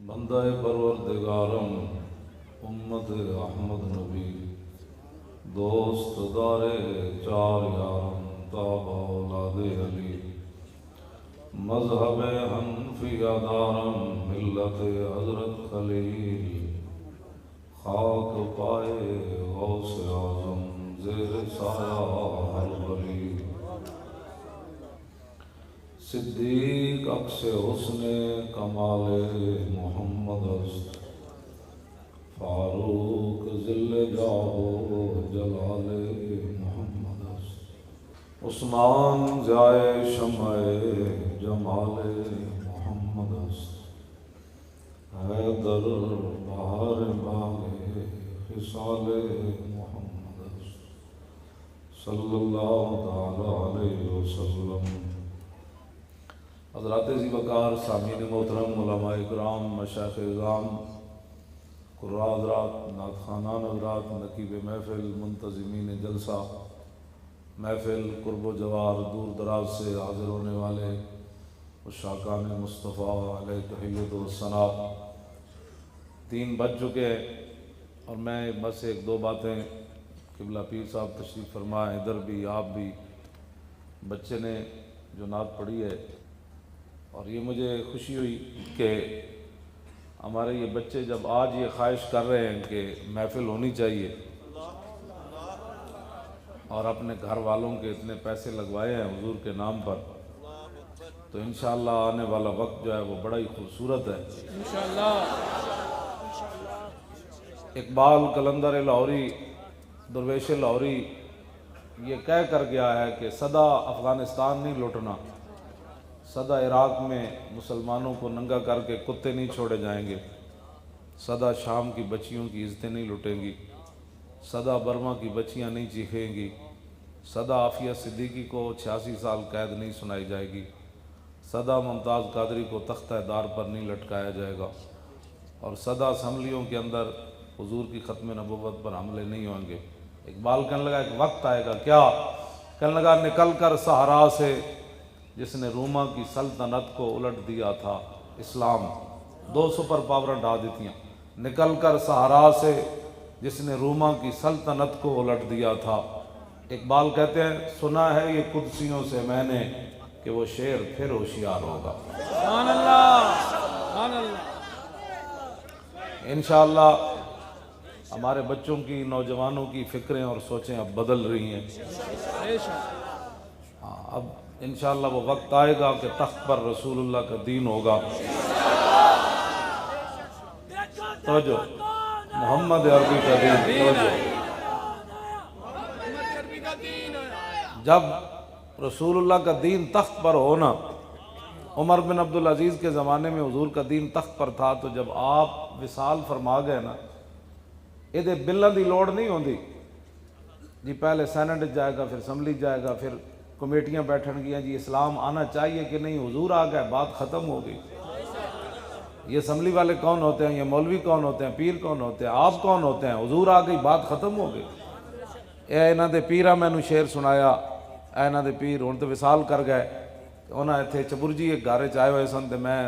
بندہ پروردگارم امت احمد نبی دوست دار چار یارم تاب اولاد علی مذہب حنفیہ دارم ملت حضرت خلیل خاک پائے غوث اعظم زیر سایہ ہر ولی صدیق عکس حسن کمال محمد است فاروق ذل جاہ جلال محمد است عثمان ضیاء شمع جمال محمد است حیدر بہار باغ خصال محمد است صلی اللہ تعالی علیہ وسلم۔ حضرات ذی وقار سامعین محترم، علماء اکرام، مشائخ اعظام، قراء حضرات، نعت خوانان حضرات، نقیب محفل، منتظمین جلسہ محفل، قرب و جوار، دور دراز سے حاضر ہونے والے عشاقان مصطفیٰ علیہ تحیت و ثنا، 3 بج چکے ہیں اور میں بس 1-2 باتیں، قبلہ پیر صاحب تشریف فرمائیں، ادھر بھی آپ بھی، بچے نے جو نعت پڑھی ہے اور یہ مجھے خوشی ہوئی کہ ہمارے یہ بچے جب آج یہ خواہش کر رہے ہیں کہ محفل ہونی چاہیے اور اپنے گھر والوں کے اتنے پیسے لگوائے ہیں حضور کے نام پر، تو انشاءاللہ آنے والا وقت جو ہے وہ بڑا ہی خوبصورت ہے انشاءاللہ۔ اقبال قلندر لاہوری، درویش لاہوری یہ کہہ کر گیا ہے کہ سدا افغانستان نہیں لوٹنا، سدا عراق میں مسلمانوں کو ننگا کر کے کتے نہیں چھوڑے جائیں گے، سدا شام کی بچیوں کی عزتیں نہیں لٹیں گی، سدا برما کی بچیاں نہیں چیخیں گی، سدا عافیہ صدیقی کو 86 سال قید نہیں سنائی جائے گی، سدا ممتاز قادری کو تختہ دار پر نہیں لٹکایا جائے گا، اور سدا اسمبلیوں کے اندر حضور کی ختم نبوت پر حملے نہیں ہوں گے۔ اقبال کہنے لگا ایک وقت آئے گا، کیا؟ کہنے لگا نکل کر صحرا سے جس نے روما کی سلطنت کو الٹ دیا تھا اسلام، 2 سپر پاوریں ڈھا دیتی ہیں، نکل کر صحرا سے جس نے روما کی سلطنت کو الٹ دیا تھا۔ اقبال کہتے ہیں سنا ہے یہ قدسیوں سے میں نے کہ وہ شیر پھر ہوشیار ہوگا۔ سبحان اللہ، سبحان اللہ۔ انشاءاللہ ہمارے بچوں کی، نوجوانوں کی فکریں اور سوچیں اب بدل رہی ہیں، اب انشاءاللہ وہ وقت آئے گا کہ تخت پر رسول اللہ کا دین ہوگا۔ توجہ، محمد عربی کا دین، توجہ۔ جب رسول اللہ کا دین تخت پر ہونا، عمر بن عبدالعزیز کے زمانے میں حضور کا دین تخت پر تھا، تو جب آپ وصال فرما گئے نا، یہ بلوں دی لوڑ نہیں ہوندی جی، پہلے سینٹ جائے گا، پھر اسمبلی جائے گا، پھر کمیٹیاں بیٹھن گیا جی اسلام آنا چاہیے کہ نہیں، حضور آ گئے، بات ختم ہو گئی۔ یہ اسمبلی والے کون ہوتے ہیں، یہ مولوی کون ہوتے ہیں، پیر کون ہوتے ہیں، آپ کون ہوتے ہیں، حضور آ گئی، بات ختم ہو گئی۔ اے انہاں دے پیرا مینوں شعر سنایا، اے انہاں دے پیر ہن تے وصال کر گئے، انہاں ایتھے چبرجی ایک گھر چ آئے ہوئے سن، تے میں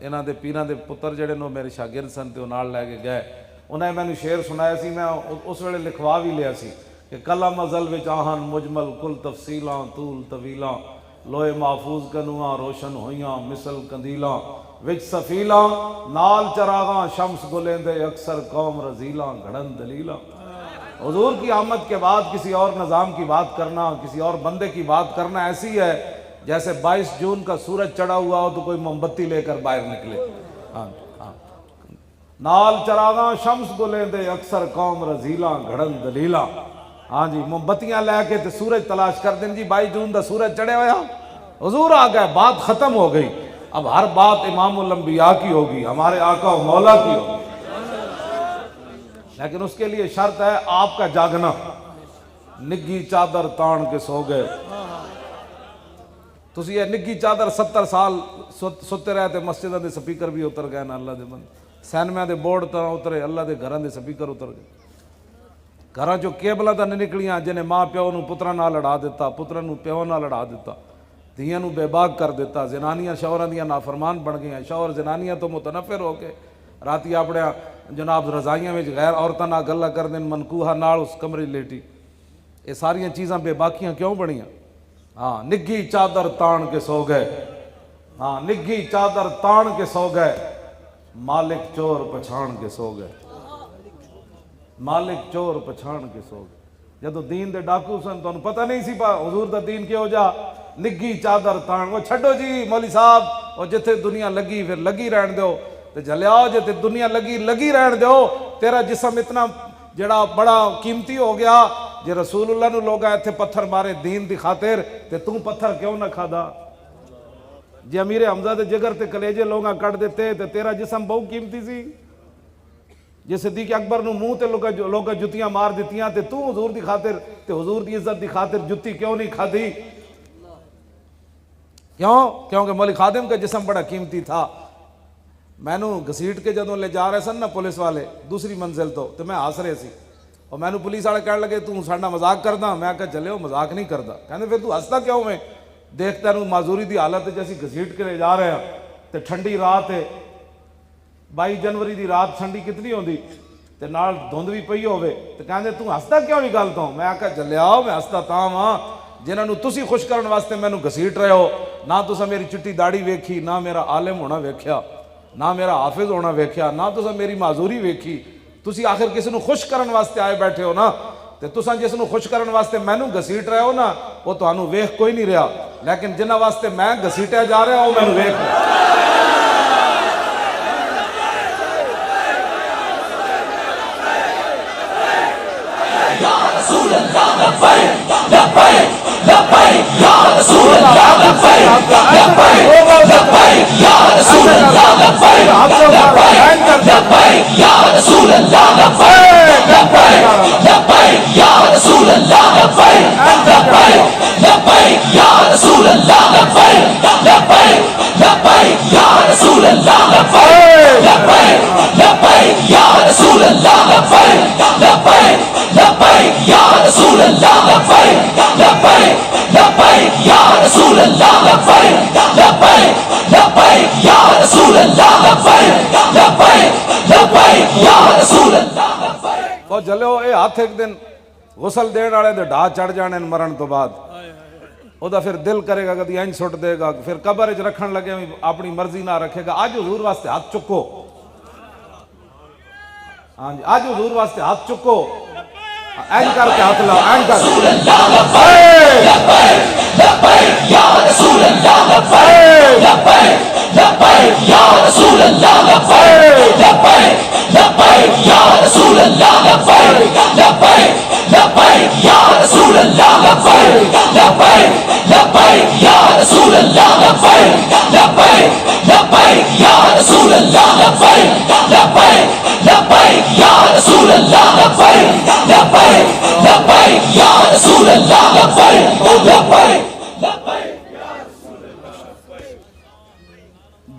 انہاں دے پیراں دے پتر جڑے نو میرے شاگرد سن تے نال لے کے گئے، انہیں مینوں شعر سنایا سی، میں اس ویلے لکھوا بھی لیا سی کہ کلم ازل وچ آہن مجمل کل تفصیلاں طول طویلاں، لوہے محفوظ کنواں روشن ہویاں مثل کندیلاں، وچ سفیلاں نال چراغاں شمس گلیندے اکثر قوم رزیلاں گھڑن دلیلاں۔ حضور کی آمد کے بعد کسی اور نظام کی بات کرنا، کسی اور بندے کی بات کرنا ایسی ہے جیسے 22 جون کا سورج چڑھا ہوا ہو تو کوئی موم بتی لے کر باہر نکلے۔ نال چراغاں شمس گلیندے اکثر قوم رزیلاں گھڑن دلیلاں، ہاں جی، موم بتیاں لے کے تے سورج تلاش کر دیں جی، 22 جون دا سورج چڑھے ہویا، حضور آ گئے، بات ختم ہو گئی۔ اب ہر بات امام الانبیاء کی ہوگی، ہمارے آقا و مولا کی ہوگی، لیکن اس کے لیے شرط ہے آپ کا جاگنا۔ نگی چادر تان کے سو گئے، تسی یہ نگی چادر 70 سال ستے رہے تے مسجدہ دے سپیکر بھی اتر گئے نا اللہ دے بند، سینمے دے بورڈ تا اترے، اللہ دے گھراں دے سپیکر اتر گئے، گھراں جو کیبلاں تا نہیں نکلیاں، جنہیں ماں پیو نو پتراں نال لڑا دیتا، پتراں نو پیو نال لڑا دیتا، دھیاں نو بے باک کر دیتا، زنانیاں شوہراں دیاں نافرمان بن گئیں، شوہر زنانیاں تو متنفر ہو کے راتی اپنے جناب رضائیاں میں غیر عورتاں نال گلاں کر دین منکوہا نال اس کمرے لیٹی. یہ ساریاں چیزاں بے باکیاں کیوں بنیاں؟ ہاں نگھی چادر تان کے سو گئے, ہاں نگھی چادر تان کے سو گئے, مالک چور پچھان کے سو گئے, مالک چور پچھان کے سو گئے. جدو دین دے ڈاکو سن تو انہوں پتہ نہیں سی پا حضور دا دین کیوں جا نگھی چادر تان. وہ چھڈو جی مولوی صاحب, وہ جتھے دنیا لگی پھر لگی رہن دیو تے جلیاؤ, جتھے دنیا لگی رہن دیو. تیرا جسم اتنا جڑا بڑا قیمتی ہو گیا, جے رسول اللہ نو لوگا ایتھے پتھر مارے دین دی خاطر تے تو پتھر کیوں نہ کھادا؟ جے امیر حمزہ دے جگر تے کلیجے لوگا کٹ دیتے تے تیرا جسم بہت قیمتی سی. جے صدیق اکبر نو منہ تے لوگا جتیاں مار دیتیاں تے تو حضور دی خاطر تے حضور دی عزت دی خاطر جتی کیوں نہیں کھادی؟ کیوں؟ کیونکہ مولی خادم کا جسم بڑا قیمتی تھا. میں نو گھسیٹ کے جدوں لے جا رہے سن نا پولیس والے دوسری منزل تو میں ہس رہے سی, اور میں نو پولیس والے کہنے لگے تو ساڈا مذاق کردا. میں کہا چلے ہو مذاق نہیں کردا. کہندے پھر تو ہستا کیوں میں؟ دیکھتا نو معذوری دی حالت ہے جیسی گھسیٹ کے لے جا رہے ہیں تے ٹھنڈی رات ہے, 22 جنوری دی رات ٹھنڈی کتنی ہوندی تے نال دھند بھی پئی ہوے تے کہندے تو ہستا کیوں نہیں گل تو؟ میں کہا چلے آؤ میں ہستا تاں ہاں جنہاں نو تسی خوش کرن واسطے مینوں گھسیٹ رہے ہو. نہ تساں میری چٹی داڑھی ویکھی, نہ میرا عالم ہونا ویکھیا, نہ میرا حافظ ہونا ویکھیا, نہ تساں میری معذوری ویکھی. تسی آخر کسی نو خوش کرن واسطے آئے بیٹھے ہو نا, تے تساں جس نو خوش کرن واسطے مینوں گھسیٹ رہے ہو نا وہ تانوں ویکھ کوئی نہیں رہا, لیکن جنہاں واسطے میں گھسیٹیا جا رہا وہ مینوں ویکھ رہا. چلو اے ہاتھ ایک دن غسل دین والے دے ڈھا چڑھ جانے مرن تو بعد او دا پھر دل کرے گا کدی اینج سٹ دے گا, پھر قبر وچ رکھن لگے اپنی مرضی نہ رکھے گا. اج حضور واسطے ہاتھ چکو, ہاں جی اج حضور واسطے ہاتھ چکو, اینج کر کے ہاتھ لاؤ, اینج کر یا رسول اللہ لبیک لبیک یا رسول اللہ لبیک لبیک یا رسول اللہ لبیک لبیک لبیک یا رسول اللہ لبیک لبیک لبیک یا رسول اللہ لبیک لبیک لبیک یا رسول اللہ لبیک لبیک لبیک یا رسول اللہ لبیک لبیک لبیک یا رسول اللہ لبیک لبیک.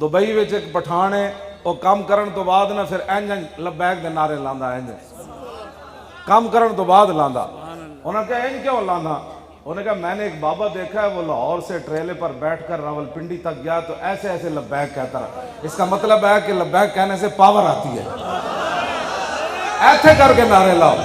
دبئی وچ ایک پٹھان ہے, وہ کام کرن تو بعد نا پھر اینج لبیک دے نعرے لاندا, اینج کام کرن تو بعد لاندا. انہوں نے کہا اینج کیوں لاندا؟ انہوں نے کہا میں نے ایک بابا دیکھا ہے وہ لاہور سے ٹریلے پر بیٹھ کر راول پنڈی تک گیا تو ایسے ایسے لبیک کہتا رہا. اس کا مطلب ہے کہ لبیک کہنے سے پاور آتی ہے. ایسے کر کے نعرے لاؤ.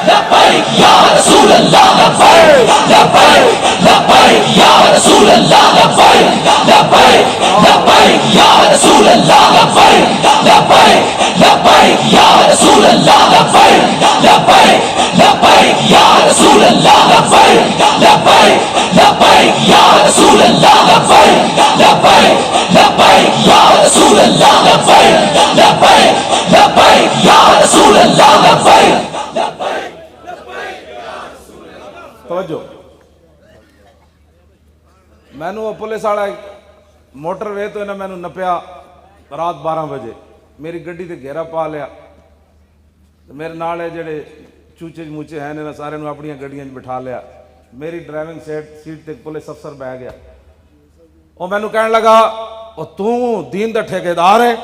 لبیک یا رسول اللہ لبیک لبیک لبیک یا رسول اللہ لبیک لبیک لبیک یا رسول اللہ لبیک لبیک لبیک یا رسول اللہ لبیک لبیک لبیک یا رسول اللہ لبیک لبیک لبیک یا رسول اللہ لبیک لبیک لبیک یا رسول اللہ لبیک لبیک لبیک یا رسول اللہ لبیک. توجہ, میں نو پولیس والا موٹر وے تو انہیں میں نو نپیا رات 12 بجے, میری گڈی تے گھیرا پا لیا. میرے نالے جڑے چوچے موچے ہیں نے سارے نو اپنی گڈیاں بٹھا لیا. میری ڈرائیونگ سیٹ تے پولیس افسر بہ گیا. وہ میں نو کہنے لگا او تو دین دا ٹھیکیدار ہے,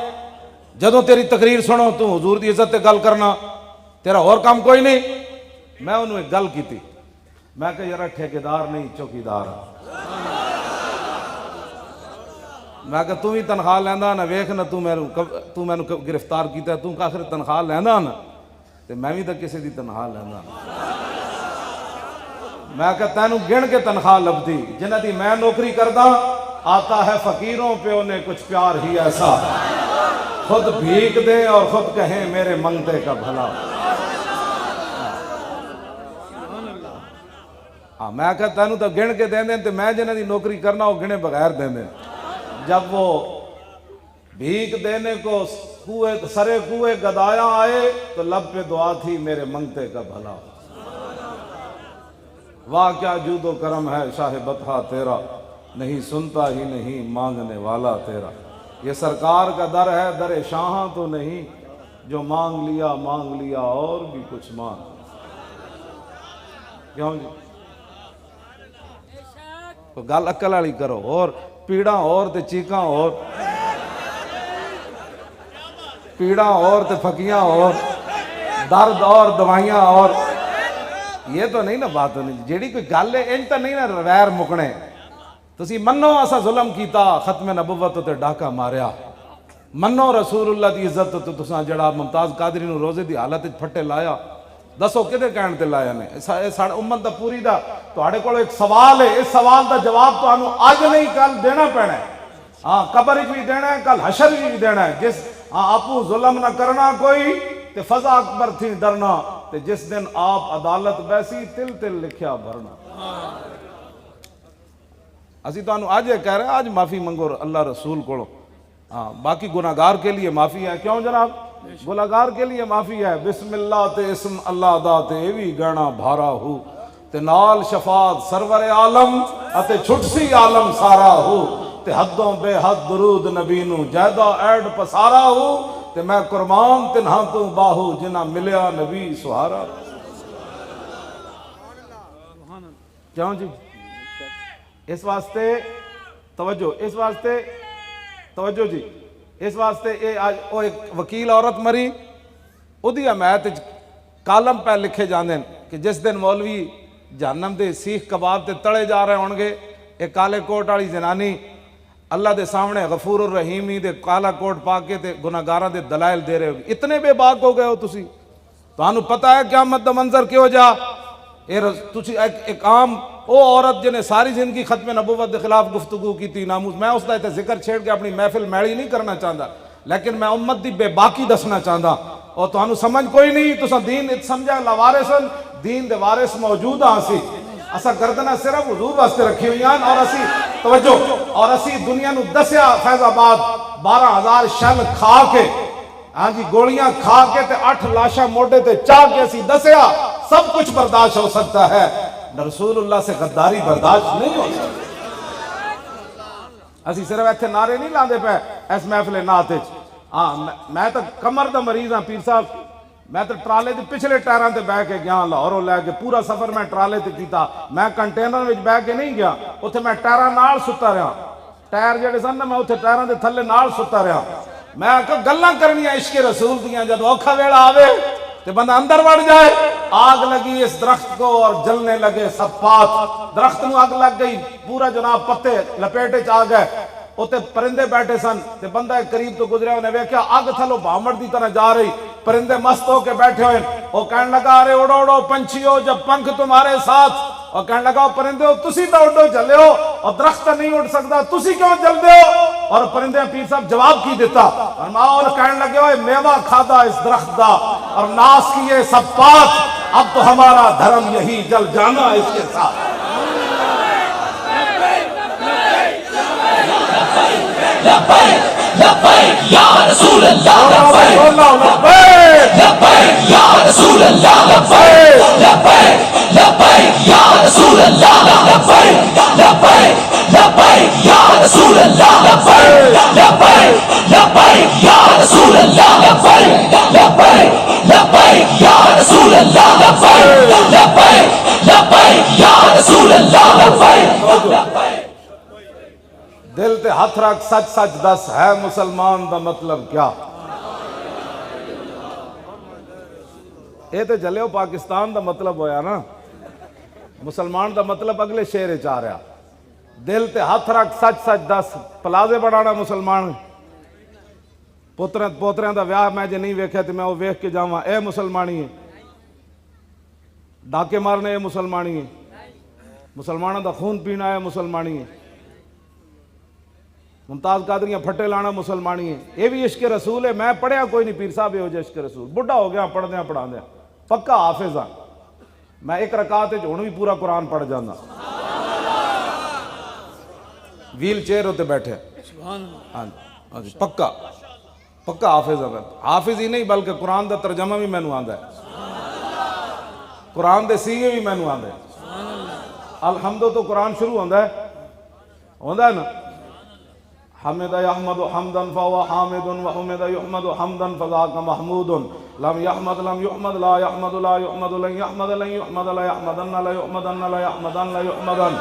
جدوں تیری تقریر سنو تو حضور دی عزت تے گل کرنا, تیرا اور کام کوئی نہیں. میں انہوں ایک گل کی تھی, میں کہ یار ٹھیکیدار نہیں چوکیدار. میں کہ تم ہی تنخواہ لینا نہ ویخ نہ تو میں گرفتار کیتا ہے تو آخر تنخواہ لینا نا تو میں بھی تو کسی دی تنخواہ لینا میں کہ تینوں گن کے تنخواہ لبدی جنہ دی میں نوکری کردہ آتا ہے فقیروں پہ انہیں کچھ پیار ہی ایسا خود بھیک دیں اور خود کہیں میرے منگتے کا بھلا میں کہ تینوں تو گن کے دیں دیں تو میں جنہ دی نوکری کرنا وہ گنے بغیر دیں دیں جب وہ بھیک دینے کو سرے کوئے گدایا آئے تو لب پہ دعا تھی میرے منگتے کا بھلا واہ کیا جود و کرم ہے شاہ بطحہ تیرا نہیں سنتا ہی نہیں مانگنے والا تیرا یہ سرکار کا در ہے در شاہاں تو نہیں جو مانگ لیا اور بھی کچھ مانگ کیوں جی تو گل عقل والی کرو اور پیڑاں اور تے چیکاں اور پیڑاں اور تے پھکیاں اور درد اور دوائیاں اور یہ تو نہیں نا بات ہونی جیڑی کوئی گل ہے ان تو نہیں نا ویر مکنے تسی منو اسا ظلم کیتا ختم نبوت تے ڈاکہ ماریا منو رسول اللہ دی عزت تے تساں جڑا ممتاز قادری نو روزے دی حالت وچ پھٹے لایا دسو کدے کہن تے لایا نے ساڈے امت دا پوری دا تواڈے کول ایک سوال ہے اس سوال دا جواب تانوں اج نہیں کل دینا پینا ہے ہاں قبر وچ بھی دینا ہے کل حشر وچ بھی دینا ہے جس آپو ظلم نہ کرنا کوئی تے فضا اکبر تھی ڈرنا تے جس دن آپ عدالت بیسی تل تل لکھیا بھرنا اسی تانوں آج یہ کہہ رہے ہیں آج معافی منگو اللہ رسول کو ہاں باقی گناہگار کے لیے معافی ہے کیوں جناب گناہگار کے لیے معافی ہے بسم اللہ تے اسم اللہ دا تے ایوی گہنا بھارا ہو تے نال شفاعت سرور عالم اتے چھٹسی عالم سارا ہو تے حدوں بے حد درود نبی نو جیدہ ایڈ پسارا ہو تے میں قربان تنہاں تو باہو جنہ ملیا نبی سہارا کیوں جی اس واسطے توجہ جی اس واسطے ایک وکیل عورت مری ادھی حمایت کالم پہ لکھے جاندے کہ جس دن مولوی جہنم دے سیخ کباب تے تڑے جا رہے ہونگے ایک کالے کوٹ والی زنانی اللہ دے سامنے غفور الرحیمی دے کالا کوٹ پا کے تے گناہگاراں دے دلائل دے رہے ہوگی اتنے بے باک ہو گئے ہو تسی تانوں پتہ ہے قیامت دا منظر کیوں جا تسی ایک عام او عورت جنہیں ساری زندگی ختم نبوت دے خلاف گفتگو کی تھی ناموس میں اس دا ذکر چھیڑ کے اپنی محفل میڑی نہیں کرنا چاہتا لیکن میں امت دی بے باکی دسنا چاہتا اور تانوں سمجھ کوئی نہیں تساں دین سمجھا لوارثن دین دے وارث موجود ہاں سی اسا گردنہ صرف حضور واسطے رکھی ہوئی ہیں اور اسی توجہ اور اسی دنیا نو دسیا فیض آباد 12,000 شل کھا کے ہاں جی گولیاں کھا کے تے 8 لاشاں موڈے تے چاہ کے اسی دسیا سب کچھ برداشت ہو سکتا ہے رسول اللہ سے غداری برداشت نہیں ہو سکتا اسی صرف ایتھے نعرے نہیں لاندے پہ اس محفل نعت ہاں میں تو کمر دا مریض ہاں پیر صاحب میں تو ٹرالے دے پچھلے ٹائراں تے بہ کے گیا لاہوروں لے کے پورا سفر میں ٹرالے تے کیتا میں کنٹینر وچ بہ کے نہیں گیا اوتھے میں ٹائراں نال ستا رہا ٹائر جڑے سن میں اوتھے ٹائراں دے تھلے نال ستا رہا میں کہ گلاں کرنیاں عشق رسول دیاں جب اوکھا ویلا آوے تے بندہ اندر بڑھ جائے آگ لگی اس درخت کو اور جلنے لگے سب پات درخت نو آگ لگ گئی پورا جناب پتے لپیٹے چاہ گئے اوتے پرندے بیٹھے سن تے بندہ قریب تو گزریا انہیں ویکھیا آگ تھلو بھامڑ دی طرح جا رہی پرندے مست ہو کے بیٹھے ہوئے وہ کہنے لگا ارے اڑو اڑو پنچھیو جب پنکھ تمہارے ساتھ اور کہنے لگا پرندے ہو تسی تو اڑو چلے ہو اور درخت نہیں اڑ سکتا تسی کیوں چل دے ہو اور پرندے پیر صاحب جواب کی دیتا اور کہنے لگے ہوئے میوہ کھادا اس درخت دا اور ناس کیے سب پات اب تو ہمارا دھرم یہی جل جانا اس کے ساتھ لبیک لبیک یا رسول اللہ لبیک لبیک یا رسول اللہ لبیک لبیک لبیک یا رسول اللہ لبیک لبیک لبیک یا رسول اللہ لبیک لبیک لبیک یا رسول اللہ لبیک لبیک لبیک یا رسول اللہ لبیک لبیک لبیک یا رسول اللہ لبیک دل تے ہاتھ رکھ سچ سچ دس ہے مسلمان دا مطلب کیا اے تے جلے ہو پاکستان دا مطلب ہویا نا مسلمان دا مطلب اگلے شہر چاہ رہا دل تے ہاتھ رکھ سچ سچ دس پلازے بنانا مسلمان پوتریاں دا ویاہ میں جے نہیں ویکھیا تے میں وہ ویکھ کے جاواں اے مسلمانی ہے ڈاکے مارنے اے مسلمانی ہے مسلمانوں دا خون پینا ہے مسلمانی ہے ممتاز قادریاں پھٹے لانا مسلمانی ہے یہ بھی عشق رسول ہے میں پڑھیا کوئی نہیں پیر صاحب ہو جائے عشق رسول بڑھا ہو گیا پڑھ دیا پڑھا دیا پکا حافظ ہاں میں ایک رکعت ہوں بھی پورا قرآن پڑھ جانا ویل چیئر ہوتے بیٹھے ہاں جی پکا پکا حافظ ہے حافظ ہی نہیں بلکہ قرآن دا ترجمہ بھی مینوں آندا ہے قرآن دے سیغے بھی مینوں آندے الحمد تو قرآن شروع ہوندا ہے نا حمد یحمد حمدا فهو حامد وحمد یحمد حمدا فذاک محمود لم یحمد لم یحمد لا یحمد لا یحمد لن یحمد لن یحمد لا یحمدن لا یحمدن لا یحمدن لا یحمدن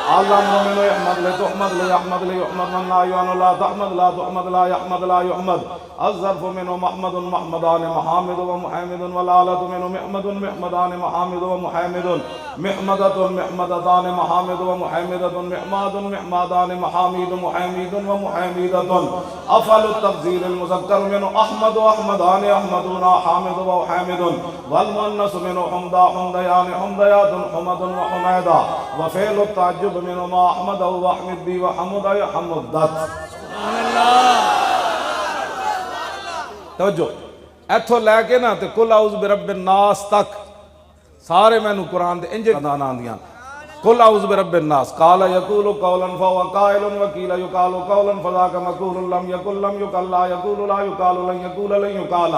علم من یحمد لتحمد لیحمد لیحمد من لا یعن لا تحمد لا تحمد لا یحمد لا یحمد الظرف منه محمد محمدان محامد ومحامد والآلة منه محمد محمدان محامد ومحامد محمدة محمدتان محامد ومحامدة محماد محمدان محامد محامد ومحامدة أفعل التفضيل المذكر منه أحمد وأحمدان أحمدون حامد وحامد والمؤنث منه حمدا حمديان حمديات حمد وحميدا وفعل التعجب منه ما أحمده وأحمد بي وحمد حمدت توجہ ایتھو لے کے نا تے کل اعوذ برب الناس تک سارے میں نو قرآن دے انجے دانا آندیاں کل اعوذ برب الناس قال یقول قولا فهو قائل وقیل یقال قولا فذاک مقول لم یقل لم یقل لا یقول لا یقال لن یقول لن یقال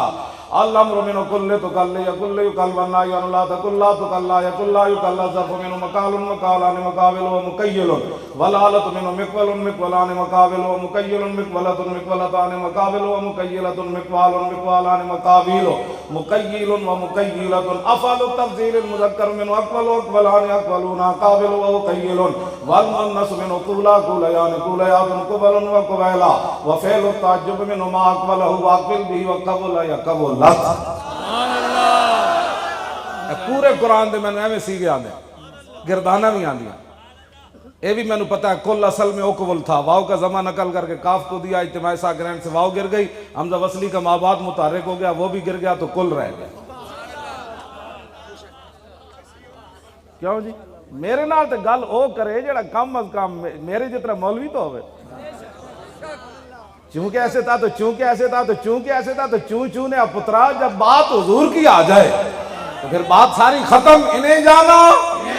الامر من كل تقل يقل يقل والنهي عن لا تقل لا تقل لا يقل لا يقل الظرف من مقال مقالان مقابل ومكيل والآلة من مقبل مقبلان مقابل ومكيل مقبلة مقبلتان مقابل ومكيلة مقبال مقبالان مقابل مكيل ومكيلة أفعل التفضيل المذكر من أقبل وأقبلان أقبلون قابل ومكيل والمؤنث من قولا قوليان قوليات قبل وقبيلا وفعل التعجب من ما أقبله وأقبل به وقبل يقبل پورے قرآن دے میں نے ایویں سیگے آندے گردانہ بھی آندیاں اے بھی میں نے پتا ہے کل اصل میں اوکول تھا واو کا زمہ نقل کر کے کاف کو دیا اجتماع ساکنین سے واو گر گئی حمزہ وصلی کا مابعد متحرک ہو گیا وہ بھی گر گیا تو کل رہ گیا کیوں جی میرے نال تے گل او کرے جڑا کم از کم میرے جتنا مولوی تو ہوئے چونکہ ایسے تھا تو چونکہ ایسے تھا تو چونکہ ایسے تھا تو چون چون نے پترا جب بات حضور کی آ جائے تو پھر بات ساری ختم انہیں جانا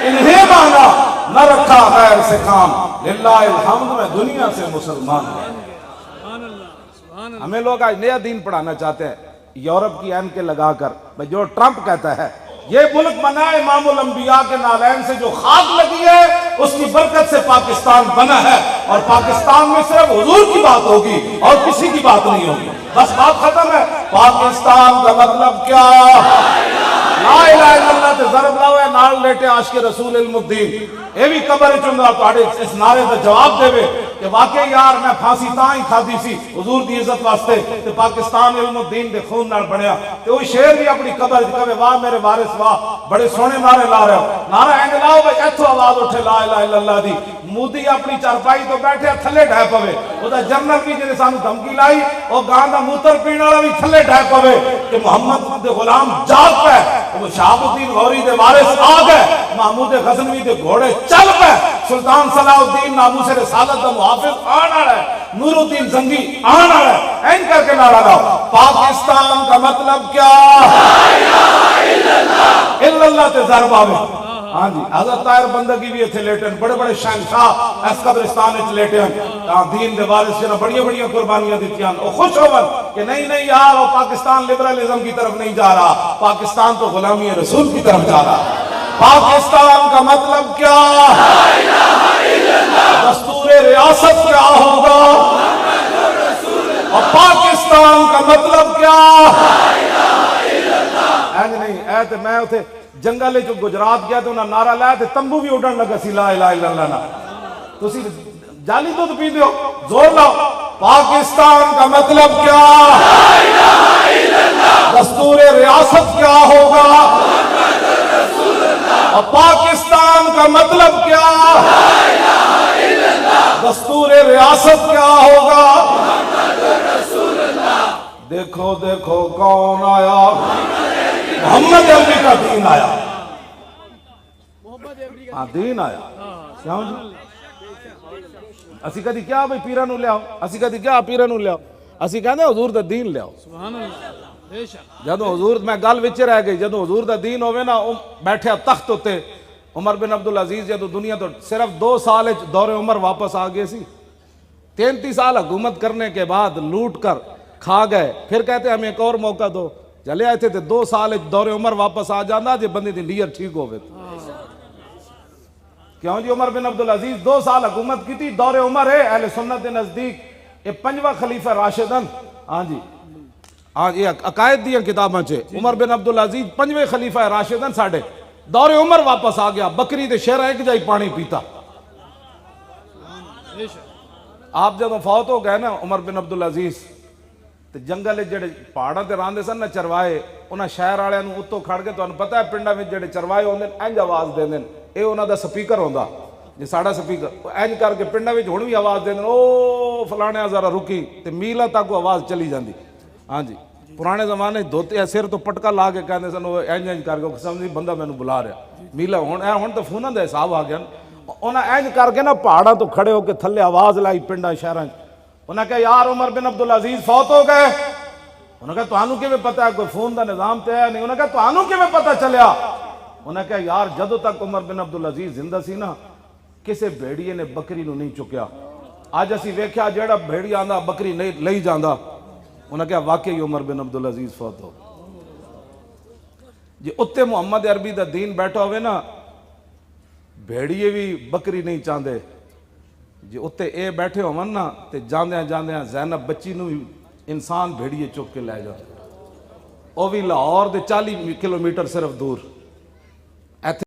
انہیں مانا نہ رکھا غیر سے کام للہ الحمد میں دنیا سے مسلمان ہوں ہمیں لوگ آج نیا دین پڑھانا چاہتے ہیں یورپ کی این کے لگا کر جو ٹرمپ کہتا ہے یہ ملک بنا ہے امام الانبیاء کے نالین سے جو خاک لگی ہے اس کی برکت سے پاکستان بنا ہے اور پاکستان میں صرف حضور کی بات ہوگی اور کسی کی بات نہیں ہوگی بس بات ختم ہے پاکستان کا مطلب کیا لا الہ الا اللہ تے ضرب لاؤ ہے نال لیٹے عاشق رسول علم الدین اے بھی قبر چندہ تواڈے اس نعرے دا جواب دے کہ واقعی یار میں پھانسی تاں ہی کھادی سی حضور دی عزت واسطے تے پاکستان علم الدین دے خون نال بنیا تے وہ شیر بھی اپنی قبر دی کہے واہ میرے وارث واہ بڑے سونے نعرے لا رہے ہو نعرہ اینگ لاؤ بھائی ایتھو آواز اٹھے لا الہ الا اللہ دی مودی اپنی چارپائی تو بیٹھے تھلے ڈھے پوے وہ دا جنرل بھی جنہیں سانو دھمکی لائی وہ گاں دا موتر پینے والا بھی تھلے ڈھے پوے کہ محمد دے غلام جاگ پہ وہ شہاب الدین غوری دے وارث آ گئے محمود غزنوی دے گھوڑے چل پہ سلطان صلاح الدین ناموس رسالت دا محافظ آنا رہا ہے نور الدین زنگی آنا رہا ہے این کر کے نعرہ لاؤ پاکستان کا مطلب کیا الا اللہ تے ضرب آوے ہاں جی حضرت طاہر بندگی بھی اتھے لیٹے ہیں بڑے بڑے شہنشاہ اس قبرستان وچ لیٹے ہیں دین دے وارث جنہاں بڑی بڑی قربانیاں دیتی ہیں وہ خوش ہون کہ نہیں یار وہ پاکستان لبرلزم کی طرف نہیں جا رہا پاکستان تو غلامی رسول کی طرف جا رہا پاکستان کا مطلب کیا دستور ریاست کیا ہوگا اور پاکستان کا مطلب کیا نہیں اے تے میں اتھے جنگلے جو گجرات گیا تو انہاں نعرہ لایا تے تمبو بھی اڑن لگا سی لا الہ الا اللہ نا تو اسی جالی دودھ پی دیو زور لاؤ پاکستان کا مطلب کیا دستور ریاست کیا ہوگا اور پاکستان کا مطلب کیا دستور ریاست کیا ہوگا؟ دیکھو دیکھو کون آیا؟ محمد عربی کا دین آیا. ہاں دین آیا. سمجھ اسی کدی کیا بھئی پیرا نو لے آؤ، اسی کدی کیا پیرا نو لے آؤ، اسی کہنے حضور دا دین لے آؤ. جدو حضور میں گل وچ رہ گئی، جدو حضور دا دین ہوئے نا بیٹھے تخت ہوتے عمر بن عبدالعزیز جدو دنیا تو صرف 2 سال دور عمر واپس آ گئے سی. 33 سال حکومت کرنے کے بعد لوٹ کر کھا گئے، پھر کہتے ہمیں ایک اور موقع دو. چلے آئے تھے 2 سال دور عمر واپس آ جانا جی بندی دی نیت ٹھیک ہوئے. کیوں جی عمر بن عبدالعزیز 2 سال حکومت کی تھی. دور عمر ہے اہل سنت کے نزدیک یہ 5واں خلیفہ راشدن. ہاں جی ہاں یہ عقائد دیا کتاباں چے عمر بن عبدالعزیز 5ویں خلیفہ راشدن ساڑھے دور عمر واپس آ گیا. بکری دے شیرہ ایک جائی پانی پیتا. آپ جب فوت ہو گئے نا عمر بن عبدالعزیز تے جنگل جڑے پہاڑاں تے راندے سن نا چروائے انہاں شہر والے نوں اتوں کھڑ کے تانوں پتہ ہے پنڈاں وچ جڑے چروائے ہوندے انج آواز دیندے اے انہاں دا سپیکر ہوندا جی ساڈا سپیکر انج کر کے پنڈاں وچ ہن وی آواز دیندے او فلانے ذرا رکی تے میلاں تک آواز چلی جاندی. ہاں جی پرانے زمانے دھوتے سر تو پٹکا لا کے کہندے سن او انج انج کر کے سمجھی بندہ مینوں بلا رہا میلا. ہن تے فوناں دا حساب آ گیا. انہاں انج کر کے نا پہاڑاں تو کھڑے ہو کے تھلے آواز لائی پنڈاں شہراں. انہاں کہا یار عمر بن عبدالعزیز فوت ہو گئے. انہوں نے کہا تانوں کیویں پتہ ہے؟ کوئی فون دا نظام تے ہے نہیں. انہوں نے کہا تانوں کیویں پتہ چلیا؟ انہوں نے کہا یار جدوں تک عمر بن عبدالعزیز زندہ سی نا کسے بھیڑیے نے بکری نو نہیں چکیا. اج اسی ویکھیا جیڑا بھیڑی آندا بکری نہیں لئی جاندا. انہوں نے کہا واقعی عمر بن عبدالعزیز فوت ہو جی اتے محمد عربی دا دین بیٹھا ہوئے نا بھیڑیے بھی بکری نہیں چاندے جی اتے اے بیٹھے ہون نا تے جاندیاں جاندیاں زینب بچی نو انسان بھیڑیے چک کے لے جاندے. وہ بھی لاہور دے 40 کلومیٹر صرف دور.